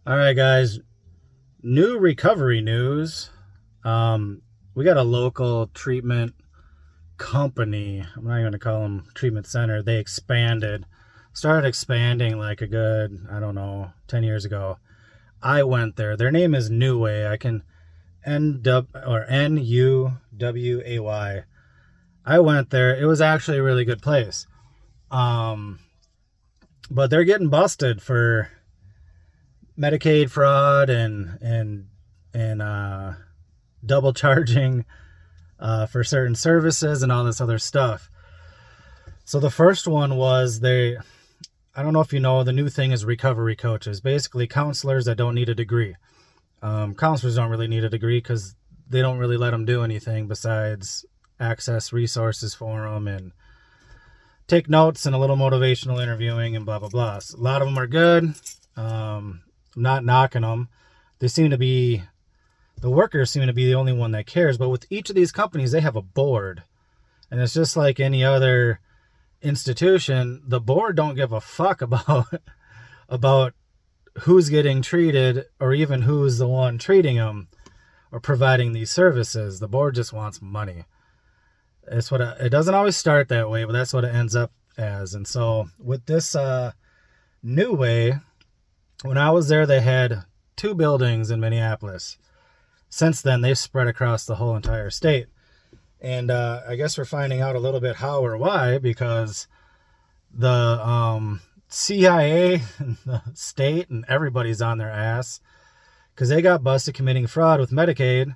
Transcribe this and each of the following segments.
All right, guys. New recovery news. We got a local treatment company. I'm not even going to call them treatment center. They started expanding like a good, I don't know, 10 years ago. I went there. Their name is New Way. I can Nuway. I went there. It was actually a really good place. Um, but they're getting busted for Medicaid fraud and double charging for certain services and all this other stuff. So the first one was I don't know if you know, the new thing is recovery coaches, basically counselors that don't need a degree. Counselors don't really need a degree because they don't really let them do anything besides access resources for them and take notes and a little motivational interviewing and blah, blah, blah. So a lot of them are good. I'm not knocking them. The workers seem to be the only one that cares. But with each of these companies, they have a board. And it's just like any other institution. The board don't give a fuck about who's getting treated or even who's the one treating them or providing these services. The board just wants money. It doesn't always start that way, but that's what it ends up as. And so with this New Way, when I was there, they had 2 buildings in Minneapolis. Since then, they've spread across the whole entire state. And I guess we're finding out a little bit how or why, because the CIA and the state and everybody's on their ass because they got busted committing fraud with Medicaid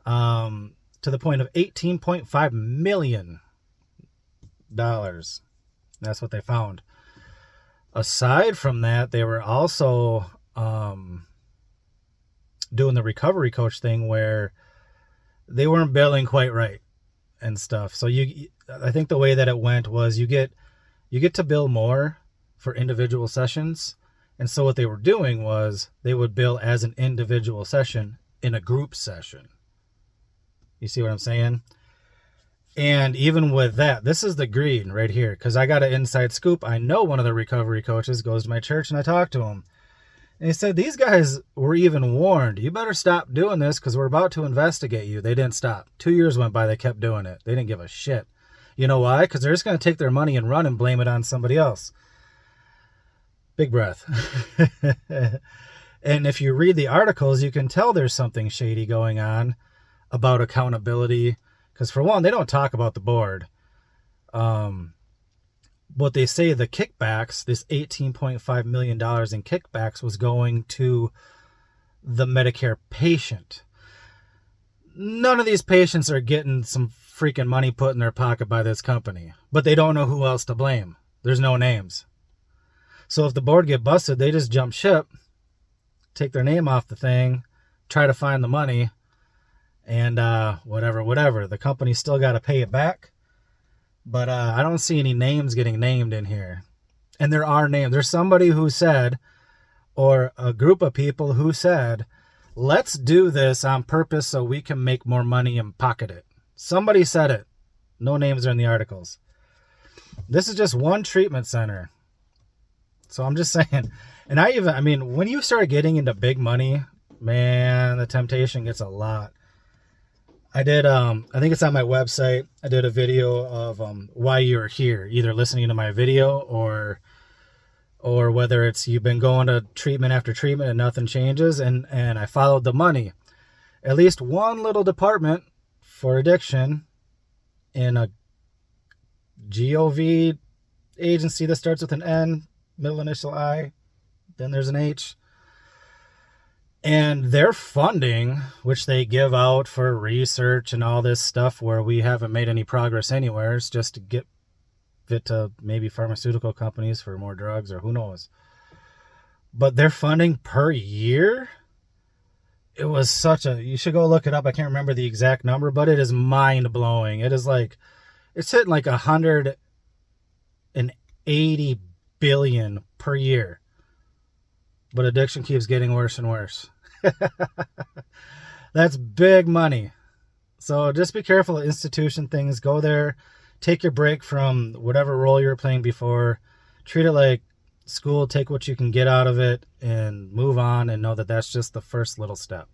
to the point of $18.5 million. That's what they found. Aside from that, they were also doing the recovery coach thing where they weren't billing quite right and stuff. So I think the way that it went was you get to bill more for individual sessions. And so what they were doing was they would bill as an individual session in a group session. You see what I'm saying? And even with that, this is the greed right here, because I got an inside scoop. I know one of the recovery coaches goes to my church, and I talked to him. And he said, these guys were even warned. You better stop doing this because we're about to investigate you. They didn't stop. 2 years went by. They kept doing it. They didn't give a shit. You know why? Because they're just going to take their money and run and blame it on somebody else. Big breath. And if you read the articles, you can tell there's something shady going on about accountability. Because for one, they don't talk about the board. What they say, the kickbacks, this $18.5 million in kickbacks was going to the Medicare patient. None of these patients are getting some freaking money put in their pocket by this company, but they don't know who else to blame. There's no names. So if the board get busted, they just jump ship, take their name off the thing, try to find the money, and whatever. The company's still got to pay it back. But I don't see any names getting named in here. And there are names. There's somebody who said, or a group of people who said, let's do this on purpose so we can make more money and pocket it. Somebody said it. No names are in the articles. This is just one treatment center. So I'm just saying. And when you start getting into big money, man, the temptation gets a lot. I did, I think it's on my website. I did a video of why you're here, either listening to my video or whether it's you've been going to treatment after treatment and nothing changes. And I followed the money. At least one little department for addiction in a GOV agency that starts with an N, middle initial I, then there's an H. And their funding, which they give out for research and all this stuff where we haven't made any progress anywhere, is just to get it to maybe pharmaceutical companies for more drugs or who knows. But their funding per year, it was you should go look it up. I can't remember the exact number, but it is mind blowing. It's hitting like 180 billion per year. But addiction keeps getting worse and worse. That's big money. So just be careful of institution things. Go there, take your break from whatever role you were playing before. Treat it like school, take what you can get out of it, and move on, and know that that's just the first little step.